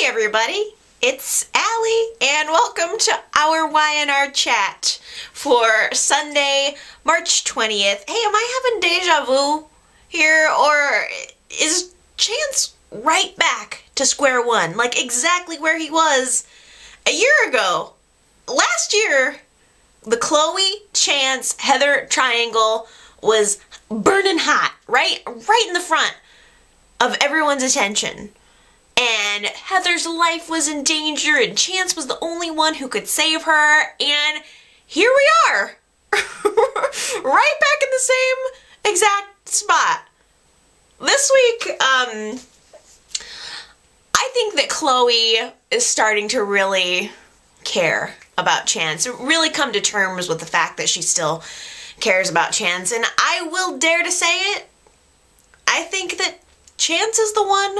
everybody, it's Allie, and welcome to our YNR chat for Sunday, March 20th. Hey, am I having deja vu here, or is Chance right back to square one, like exactly where he was a year ago? Last year, the Chloe, Chance, Heather triangle was burning hot, right in the front of everyone's attention. And Heather's life was in danger, and Chance was the only one who could save her, and here we are, right back in the same exact spot. This week, I think that Chloe is starting to really care about Chance, really come to terms with the fact that she still cares about Chance, and I will dare to say it, I think that Chance is the one.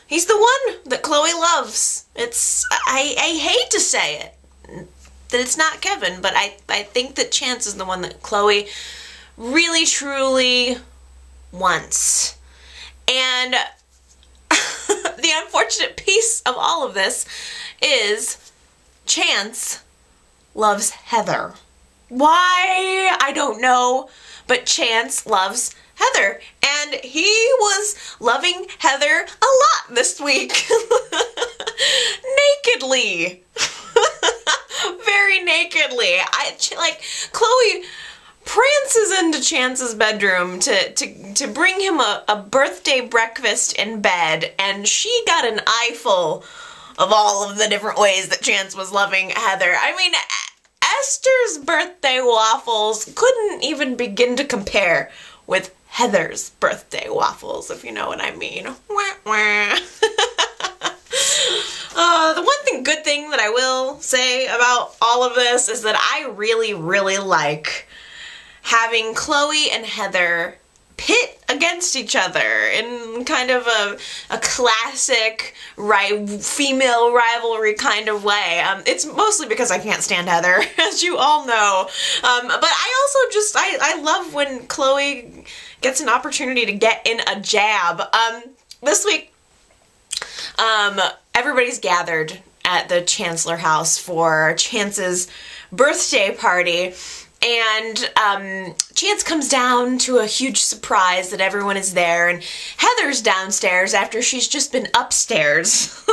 He's the one that Chloe loves. I hate to say it, that it's not Kevin, but I think that Chance is the one that Chloe really, truly wants. And the unfortunate piece of all of this is Chance loves Heather. Why? I don't know, but Chance loves Heather, and he was loving Heather a lot this week. Nakedly. Very nakedly. Chloe prances into Chance's bedroom to bring him a birthday breakfast in bed, and she got an eyeful of all of the different ways that Chance was loving Heather. I mean, Esther's birthday waffles couldn't even begin to compare with Heather's birthday waffles, if you know what I mean. Wah, wah. The one good thing that I will say about all of this is that I really, really like having Chloe and Heather pit against each other in kind of a classic female rivalry kind of way. It's mostly because I can't stand Heather, as you all know. But I also I love when Chloe gets an opportunity to get in a jab. This week, everybody's gathered at the Chancellor house for Chance's birthday party. And Chance comes down to a huge surprise that everyone is there, and Heather's downstairs after she's just been upstairs.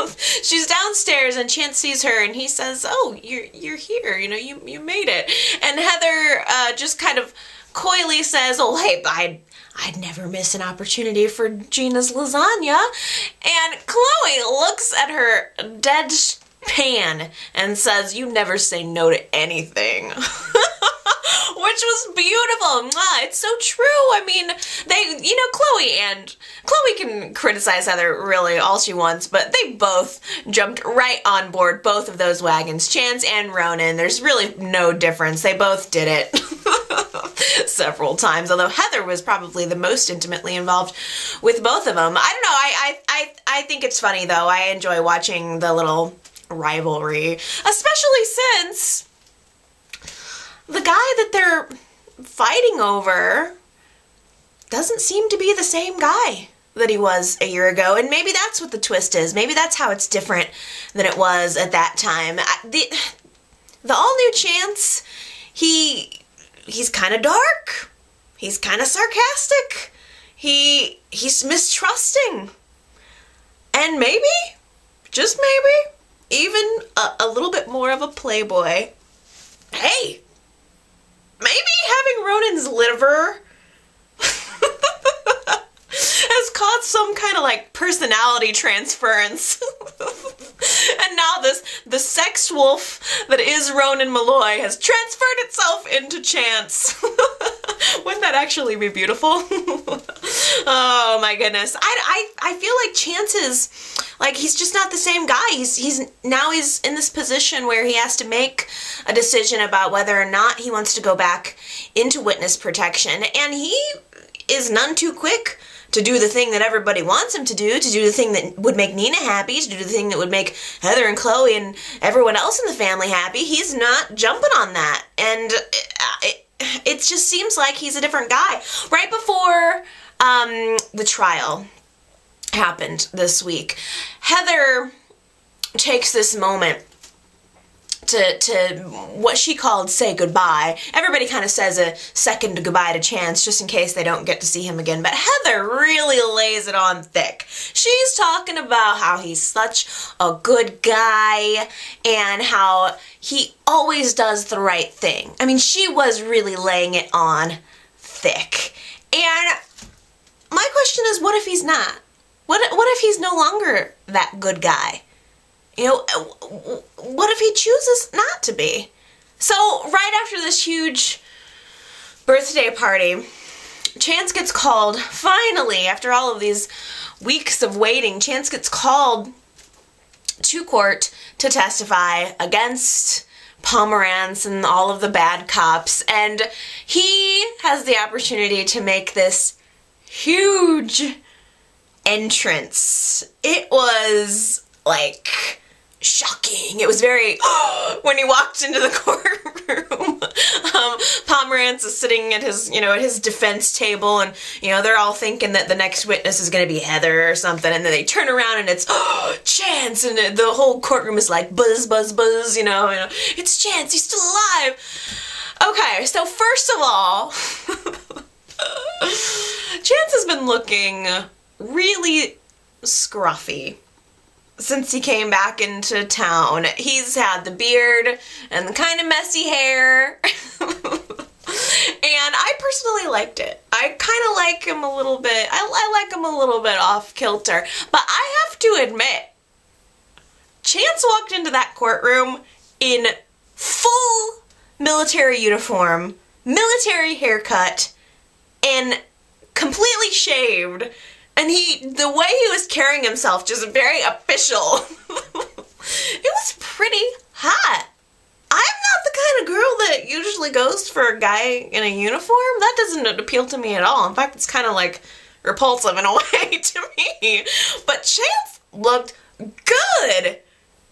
She's downstairs, and Chance sees her, and he says, "Oh, you're here, you know, you made it." And Heather just kind of coyly says, "Oh, hey, I'd never miss an opportunity for Gina's lasagna." And Chloe looks at her dead pan and says, "You never say no to anything." Which was beautiful. It's so true. I mean, Chloe can criticize Heather really all she wants, but they both jumped right on board both of those wagons, Chance and Ronan. There's really no difference. They both did it several times, although Heather was probably the most intimately involved with both of them. I don't know. I think it's funny, though. I enjoy watching the little rivalry, especially since the guy that they're fighting over doesn't seem to be the same guy that he was a year ago, and maybe that's what the twist is. Maybe that's how it's different than it was at that time. The all-new Chance, he's kind of dark. He's kind of sarcastic. He's mistrusting. And maybe, just maybe, even a little bit more of a playboy. Hey! Maybe having Ronan's liver has caused some kind of like personality transference. And now the sex wolf that is Ronan Malloy has transferred itself into Chance. Wouldn't that actually be beautiful? Oh my goodness. I feel like Chance is, like, he's just not the same guy. He's in this position where he has to make a decision about whether or not he wants to go back into witness protection, and he is none too quick to do the thing that everybody wants him to do the thing that would make Nina happy, to do the thing that would make Heather and Chloe and everyone else in the family happy. He's not jumping on that, and it just seems like he's a different guy. Right before the trial happened this week, Heather takes this moment to what she called say goodbye. Everybody kind of says a second goodbye to Chance just in case they don't get to see him again, but Heather really lays it on thick. She's talking about how he's such a good guy and how he always does the right thing. I mean, she was really laying it on thick. And my question is, what if he's not? What if he's no longer that good guy? You know, what if he chooses not to be? So right after this huge birthday party, Chance gets called, finally, after all of these weeks of waiting, Chance gets called to court to testify against Pomerantz and all of the bad cops, and he has the opportunity to make this huge entrance. It was like shocking. It was very when he walked into the courtroom. Pomerantz is sitting at his, at his defense table, and they're all thinking that the next witness is going to be Heather or something, and then they turn around and it's Chance, and the whole courtroom is like buzz, buzz, buzz. It's Chance. He's still alive. Okay, so first of all, Chance has been looking really scruffy since he came back into town. He's had the beard and the kind of messy hair. And I personally liked it. I kind of like him a little bit. I like him a little bit off kilter. But I have to admit, Chance walked into that courtroom in full military uniform, military haircut, and completely shaved. And the way he was carrying himself, just very official. It was pretty hot. I'm not the kind of girl that usually goes for a guy in a uniform. That doesn't appeal to me at all. In fact, it's kind of like repulsive in a way to me. But Chance looked good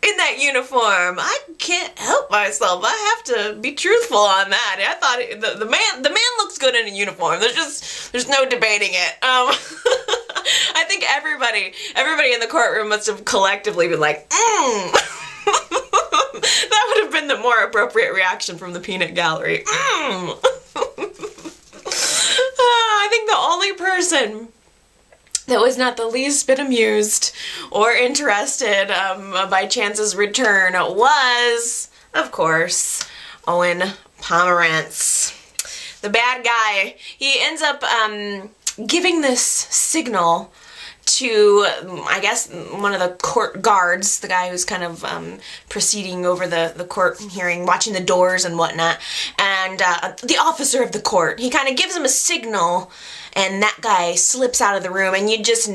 in that uniform. I can't help myself. I have to be truthful on that. I thought the man looks good in a uniform. There's no debating it. I think everybody in the courtroom must have collectively been like, That would have been the more appropriate reaction from the peanut gallery. I think the only person that was not the least bit amused or interested by Chance's return was, of course, Owen Pomerantz. The bad guy. He ends up giving this signal to, I guess, one of the court guards, the guy who's kind of proceeding over the court hearing, watching the doors and whatnot, and the officer of the court. He kind of gives him a signal, and that guy slips out of the room, and you just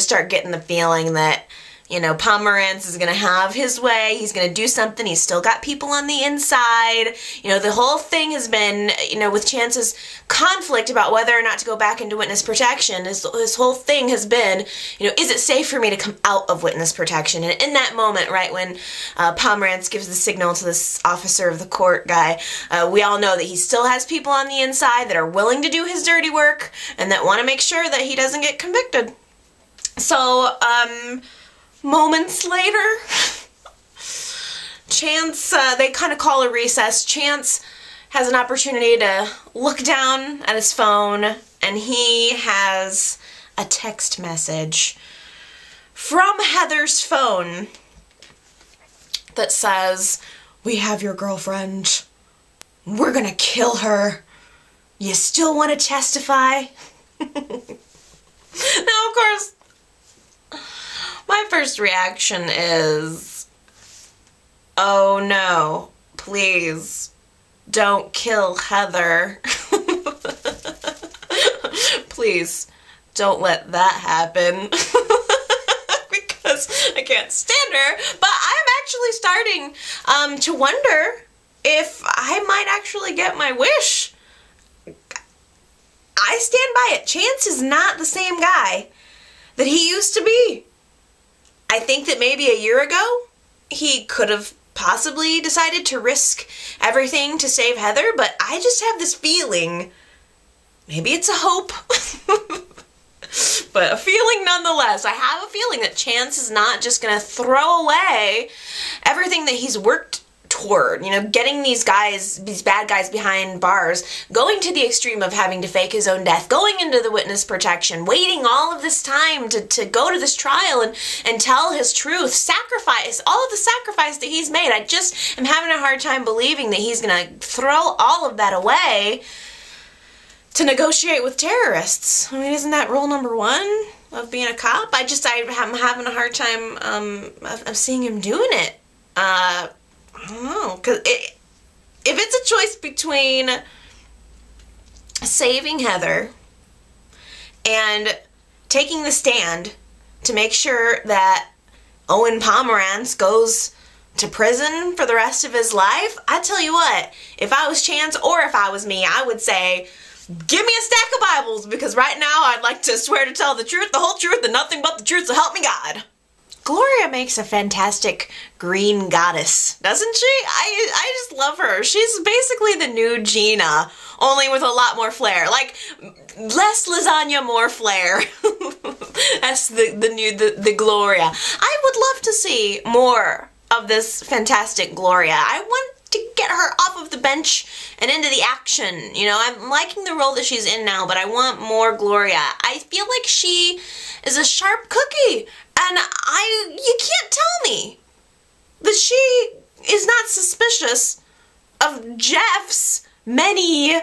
start getting the feeling that, Pomerantz is going to have his way. He's going to do something. He's still got people on the inside. The whole thing has been, with Chance's conflict about whether or not to go back into witness protection, his whole thing has been, is it safe for me to come out of witness protection? And in that moment, right, when Pomerantz gives the signal to this officer of the court guy, we all know that he still has people on the inside that are willing to do his dirty work and that want to make sure that he doesn't get convicted. So, moments later, Chance, they kind of call a recess. Chance has an opportunity to look down at his phone, and he has a text message from Heather's phone that says, "We have your girlfriend. We're gonna kill her. You still want to testify?" Now, of course, my first reaction is, oh no, please don't kill Heather. Please don't let that happen. Because I can't stand her. But I'm actually starting to wonder if I might actually get my wish. I stand by it. Chance is not the same guy that he used to be. I think that maybe a year ago, he could have possibly decided to risk everything to save Heather, but I just have this feeling, maybe it's a hope, But a feeling nonetheless. I have a feeling that Chance is not just gonna throw away everything that he's worked toward, you know, getting these guys, these bad guys behind bars, going to the extreme of having to fake his own death, going into the witness protection, waiting all of this time to go to this trial and tell his truth, sacrifice, all of the sacrifice that he's made. I just am having a hard time believing that he's gonna throw all of that away to negotiate with terrorists. I mean, isn't that rule number one of being a cop? I'm having a hard time of seeing him doing it. I don't know, because if it's a choice between saving Heather and taking the stand to make sure that Owen Pomerantz goes to prison for the rest of his life, I tell you what, if I was Chance or if I was me, I would say, give me a stack of Bibles, because right now I'd like to swear to tell the truth, the whole truth, and nothing but the truth, so help me God. Gloria makes a fantastic green goddess, doesn't she? I just love her. She's basically the new Jana, only with a lot more flair. Like, less lasagna, more flair. That's the Gloria. I would love to see more of this fantastic Gloria. I want to get her off of the bench and into the action. You know, I'm liking the role that she's in now, but I want more Gloria. I feel like she is a sharp cookie, and you can't tell me that she is not suspicious of Jeff's many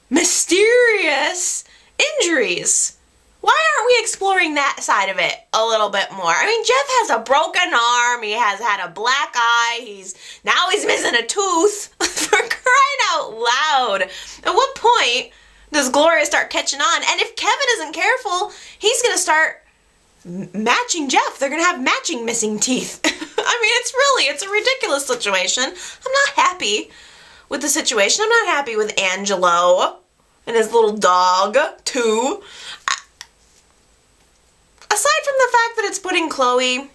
mysterious injuries. Why aren't we exploring that side of it a little bit more? I mean, Jeff has a broken arm, he has had a black eye, now he's missing a tooth. For crying out loud. At what point does Gloria start catching on? And if Kevin isn't careful, he's gonna start matching Jeff. They're gonna have matching missing teeth. I mean, it's a ridiculous situation. I'm not happy with the situation. I'm not happy with Angelo and his little dog, too. Aside from the fact that it's putting Chloe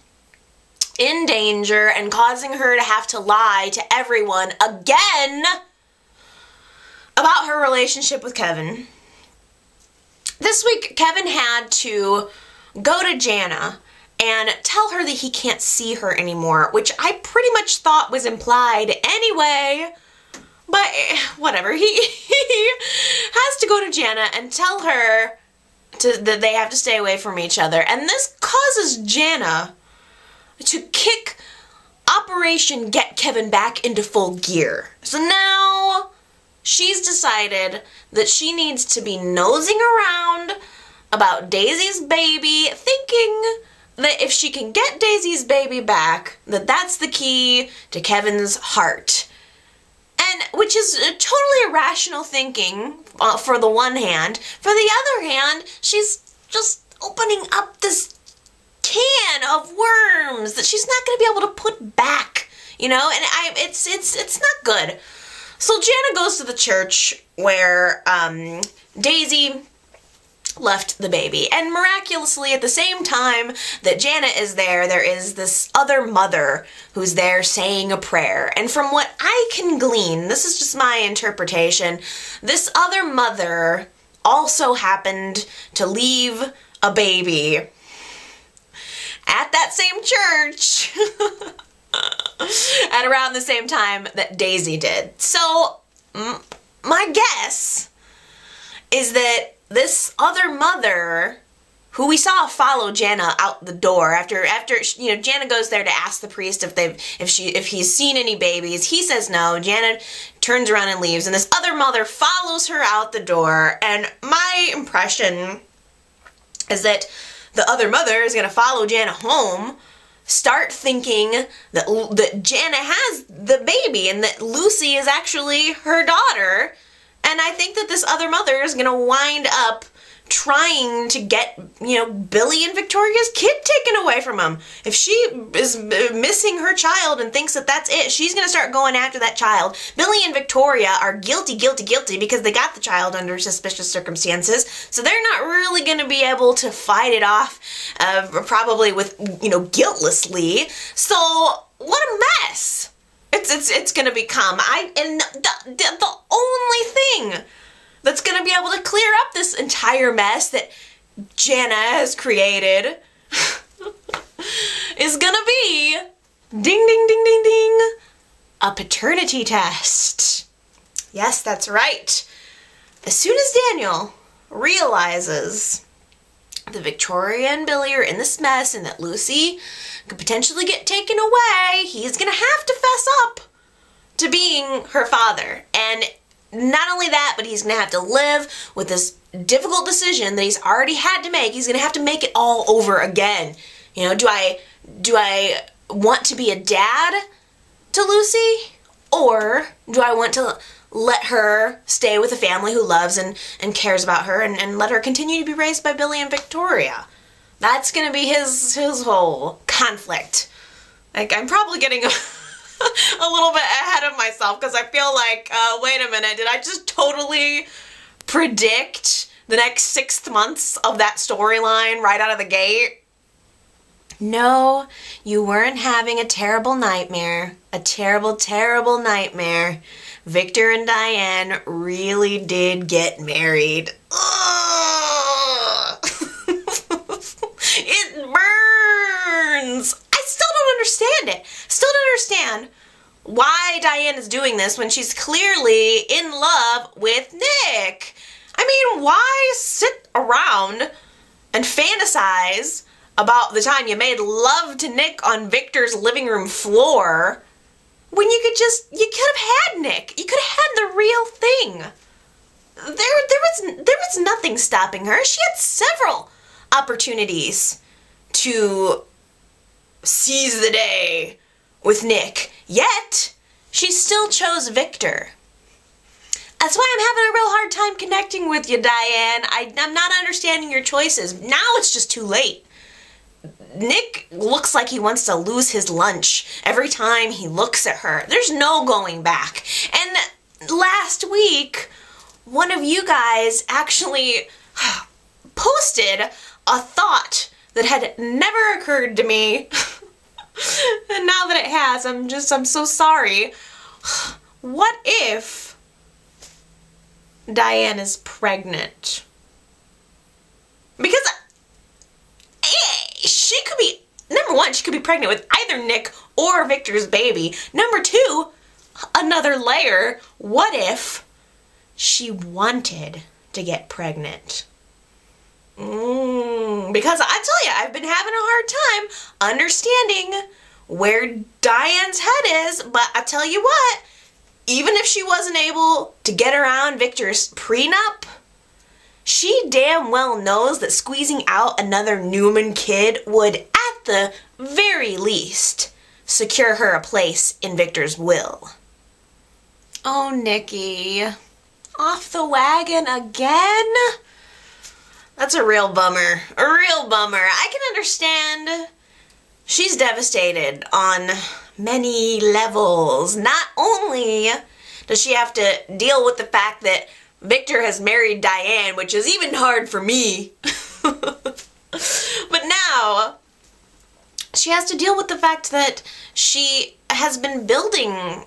in danger and causing her to have to lie to everyone again about her relationship with Kevin, this week Kevin had to go to Jana and tell her that he can't see her anymore, which I pretty much thought was implied anyway, but whatever. He has to go to Jana and tell her that they have to stay away from each other, and this causes Jana to kick Operation Get Kevin back into full gear. So now she's decided that she needs to be nosing around about Daisy's baby, thinking that if she can get Daisy's baby back, that's the key to Kevin's heart. And which is totally irrational thinking for the one hand. For the other hand, she's just opening up this can of worms that she's not going to be able to put back, you know, and it's not good. So Jana goes to the church where Daisy left the baby, and miraculously at the same time that Jana is there, there is this other mother who's there saying a prayer. And from what I can glean, this is just my interpretation, this other mother also happened to leave a baby at that same church at around the same time that Daisy did. So my guess is that this other mother, who we saw follow Jana out the door after you know, Jana goes there to ask the priest if he's seen any babies. He says no. Jana turns around and leaves, and this other mother follows her out the door. And my impression is that the other mother is going to follow Jana home, start thinking that Jana has the baby and that Lucy is actually her daughter. And I think that this other mother is going to wind up trying to get, you know, Billy and Victoria's kid taken away from him. If she is missing her child and thinks that that's it, she's going to start going after that child. Billy and Victoria are guilty because they got the child under suspicious circumstances, so they're not really going to be able to fight it off, probably with, you know, guiltlessly. So, what a mess it's going to become. And the only thing that's going to be able to clear up this entire mess that Jana has created is gonna be, ding, ding, ding, ding, ding, a paternity test. Yes, that's right. As soon as Daniel realizes that Victoria and Billy are in this mess and that Lucy could potentially get taken away, he's gonna have to fess up to being her father. And not only that, but he's gonna have to live with this difficult decision that he's already had to make. He's gonna have to make it all over again. You know, do I want to be a dad to Lucy, or do I want to let her stay with a family who loves and cares about her, and let her continue to be raised by Billy and Victoria? That's gonna be his whole conflict. Like, I'm probably getting a little bit ahead of myself, because I feel like, wait a minute, did I just totally predict the next 6 months of that storyline right out of the gate? No, you weren't having a terrible nightmare. A terrible, terrible nightmare. Victor and Diane really did get married. Ugh. It burns. I still don't understand it. Still don't understand why Diane is doing this when she's clearly in love with Nick. I mean, why sit around and fantasize about the time you made love to Nick on Victor's living room floor when you could have had Nick. You could have had the real thing. There was nothing stopping her. She had several opportunities to seize the day with Nick, yet she still chose Victor. That's why I'm having a real hard time connecting with you, Diane. I'm not understanding your choices. Now it's just too late. Nick looks like he wants to lose his lunch every time he looks at her. There's no going back. And last week, one of you guys actually posted a thought that had never occurred to me. And now that it has, I'm so sorry. What if Diane is pregnant? Because she could be, number one, she could be pregnant with either Nick or Victor's baby. Number two, another layer, what if she wanted to get pregnant? Because I tell you, I've been having a hard time understanding where Diane's head is, but I tell you what, even if she wasn't able to get around Victor's prenup, she damn well knows that squeezing out another Newman kid would, at the very least, secure her a place in Victor's will. Oh, Nikki. Off the wagon again? That's a real bummer. A real bummer. I can understand she's devastated on many levels. Not only does she have to deal with the fact that Victor has married Diane, which is even hard for me. But now she has to deal with the fact that she has been building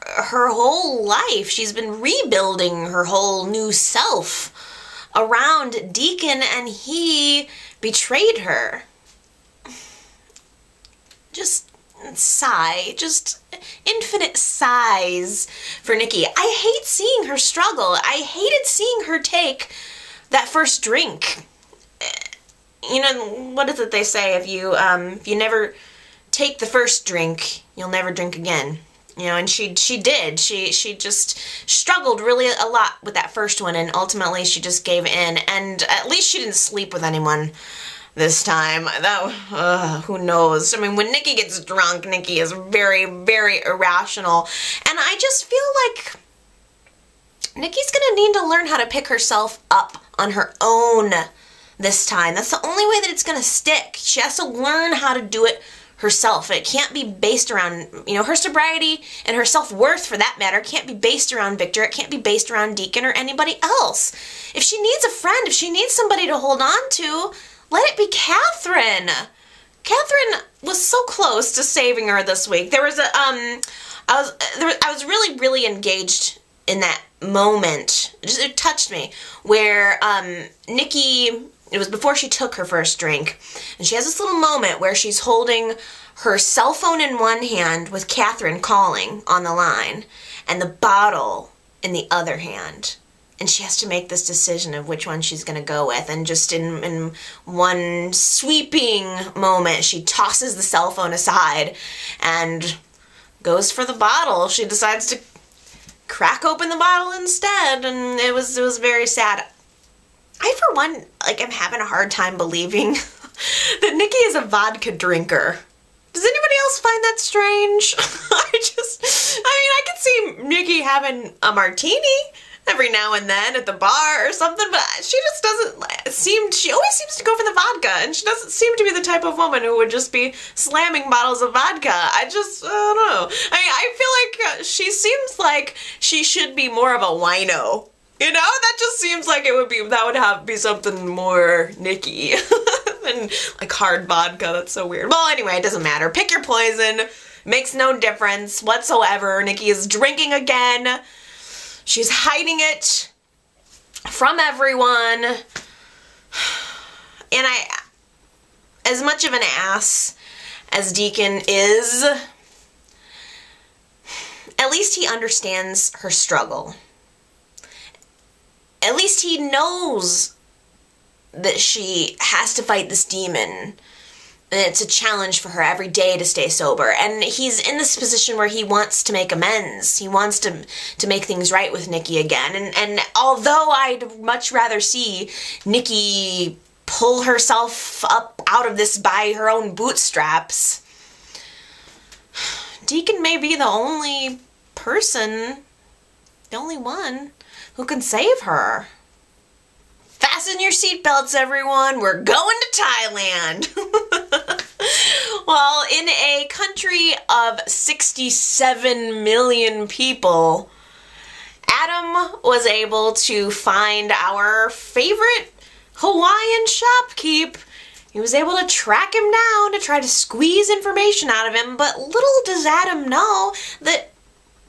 her whole life. She's been rebuilding her whole new self around Deacon, and he betrayed her. Just sigh, just infinite sighs for Nikki. I hate seeing her struggle. I hated seeing her take that first drink. You know, what is it they say? If you never take the first drink, you'll never drink again. You know, and she did. She just struggled really a lot with that first one, and ultimately she just gave in. And at least she didn't sleep with anyone this time. That, who knows? I mean, when Nikki gets drunk, Nikki is very, very irrational. And I just feel like Nikki's gonna need to learn how to pick herself up on her own this time. That's the only way that it's gonna stick. She has to learn how to do it herself. It can't be based around, you know, her sobriety and her self-worth, for that matter, can't be based around Victor. It can't be based around Deacon or anybody else. If she needs a friend, if she needs somebody to hold on to, let it be Catherine. Catherine was so close to saving her this week. There was a I was really, really engaged in that moment. It touched me, where Nikki It was before she took her first drink. And she has this little moment where she's holding her cell phone in one hand with Catherine calling on the line and the bottle in the other hand. And she has to make this decision of which one she's going to go with. And just in one sweeping moment, she tosses the cell phone aside and goes for the bottle. She decides to crack open the bottle instead, and it was very sad. I, for one, like, am having a hard time believing that Nikki is a vodka drinker. Does anybody else find that strange? I could see Nikki having a martini every now and then at the bar or something, but she just doesn't she always seems to go for the vodka, and she doesn't seem to be the type of woman who would just be slamming bottles of vodka. I don't know. I feel like she seems like she should be more of a wino. You know, that just seems like that would be something more Nikki than like hard vodka. That's so weird. Well, anyway, it doesn't matter. Pick your poison. Makes no difference whatsoever. Nikki is drinking again. She's hiding it from everyone. And as much of an ass as Deacon is, at least he understands her struggle. At least he knows that she has to fight this demon. And it's a challenge for her every day to stay sober. And he's in this position where he wants to make amends. He wants to make things right with Nikki again. And although I'd much rather see Nikki pull herself up out of this by her own bootstraps, Deacon may be the only person, the only one, who can save her. Fasten your seatbelts, everyone. We're going to Thailand. Well, in a country of 67 million people, Adam was able to find our favorite Hawaiian shopkeep. He was able to track him down to try to squeeze information out of him, but little does Adam know that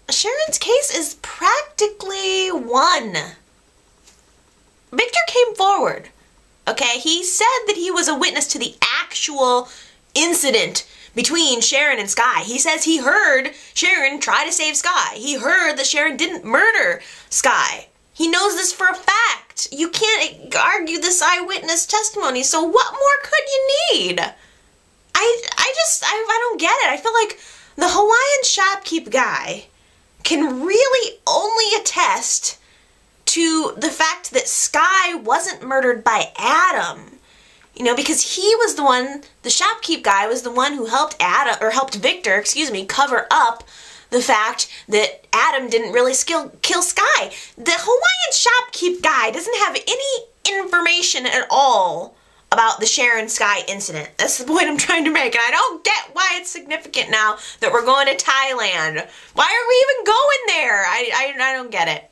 Sharon's case is practically won. Victor came forward, okay? He said that he was a witness to the actual incident between Sharon and Sky. He says he heard Sharon try to save Sky. He heard that Sharon didn't murder Sky. He knows this for a fact. You can't argue this eyewitness testimony, so what more could you need? I don't get it. I feel like the Hawaiian shopkeep guy can really only attest to the fact that Sky wasn't murdered by Adam. You know, because he was the one, the shopkeep guy was the one who helped Victor, cover up the fact that Adam didn't really kill Sky. The Hawaiian shopkeep guy doesn't have any information at all about the Sharon Sky incident. That's the point I'm trying to make, and I don't get why it's significant now that we're going to Thailand. Why are we even going there? I don't get it.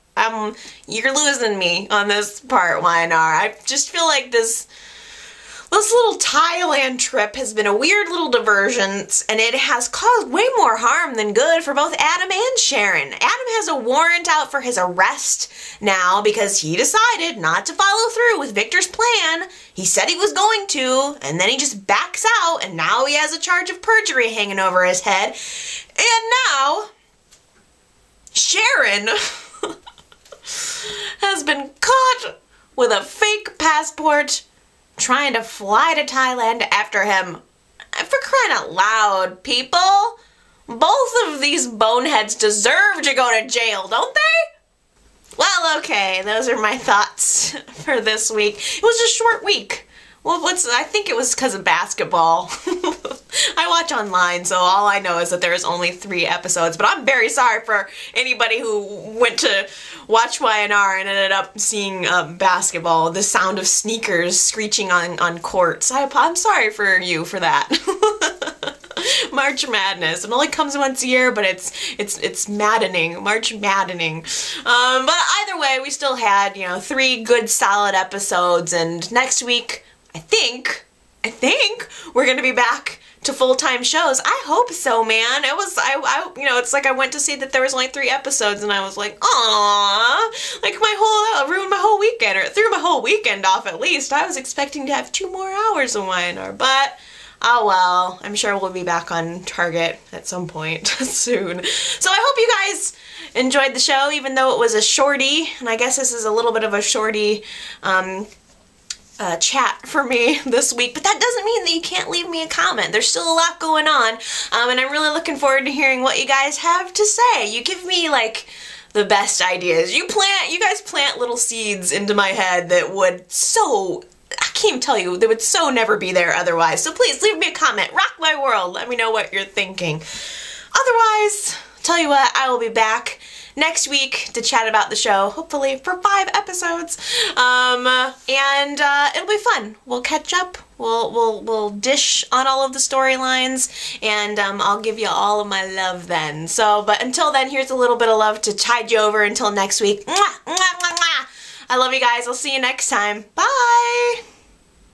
You're losing me on this part, YNR. I just feel like this little Thailand trip has been a weird little diversion, and it has caused way more harm than good for both Adam and Sharon. Adam has a warrant out for his arrest now because he decided not to follow through with Victor's plan. He said he was going to, and then he just backs out, and now he has a charge of perjury hanging over his head. And now, Sharon has been caught with a fake passport trying to fly to Thailand after him. For crying out loud, people. Both of these boneheads deserve to go to jail, don't they? Well, okay, those are my thoughts for this week. It was a short week. Well, I think it was because of basketball. I watch online, so all I know is that there's only 3 episodes, but I'm very sorry for anybody who went to watch YNR and ended up seeing basketball, the sound of sneakers screeching on courts. I'm sorry for you for that. March Madness. It only comes once a year, but it's maddening. March maddening. But either way, we still had, 3 good solid episodes, and next week, I think we're gonna be back to full-time shows. I hope so, man. It was, you know, it's like I went to see that there was only 3 episodes and I was like, aww, like ruined my whole weekend, or threw my whole weekend off at least. I was expecting to have 2 more hours of Y&R, but oh well, I'm sure we'll be back on target at some point soon. So I hope you guys enjoyed the show, even though it was a shorty, and I guess this is a little bit of a shorty chat for me this week, but that doesn't mean that you can't leave me a comment. There's still a lot going on, and I'm really looking forward to hearing what you guys have to say. You give me, like, the best ideas. You guys plant little seeds into my head that would I can't even tell you, they would so never be there otherwise. So please leave me a comment, rock my world, let me know what you're thinking. Otherwise, tell you what, I will be back next week to chat about the show, hopefully for 5 episodes, and it'll be fun. We'll catch up, we'll dish on all of the storylines, and I'll give you all of my love then. So, but until then, here's a little bit of love to tide you over until next week. Mwah, mwah, mwah, mwah. I love you guys. I'll see you next time. Bye!